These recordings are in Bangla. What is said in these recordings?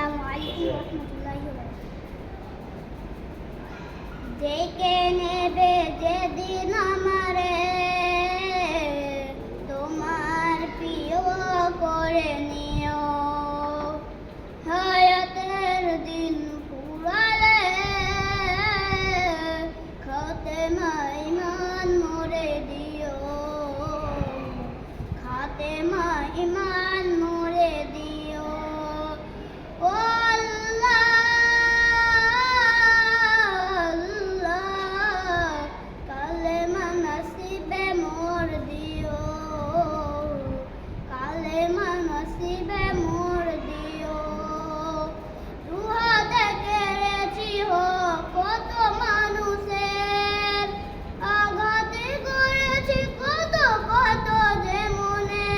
আসসালামু আলাইকুম রহমতুল্লাহি ওয়া বারাকাতুহু। ডেকে নেবে যেদিন আমারে তোমার প্রিয় করে নিও, হায়াতের দিন ফুরালে খাতেমা ঈমান মোরে দিও, খাতেমা ঈমান মোরে দিও। ও আল্লাহ আল্লাহ, কালেমা নসিবে মোর দিও, কালেমা নসিবে মোর দিও। দুহাতে কেড়েছি হোক কত মানুষের, আঘাতে করেছি কত কত যে মনে।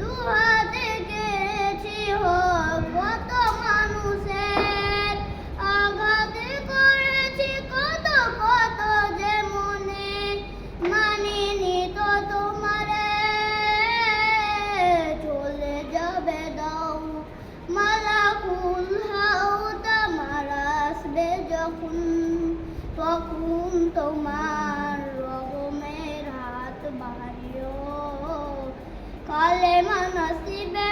দুহাতে কেড়েছি হোক কত মানুষের, আঘাতে করেছি কত কত যে মনে। মানিনি তো তোমারে, চলে যাবে দাও মালাকুল হাউত আমার আসবে যখন, তখন তোমার রহমের হাত বাড়িও, কালেমা নসিবে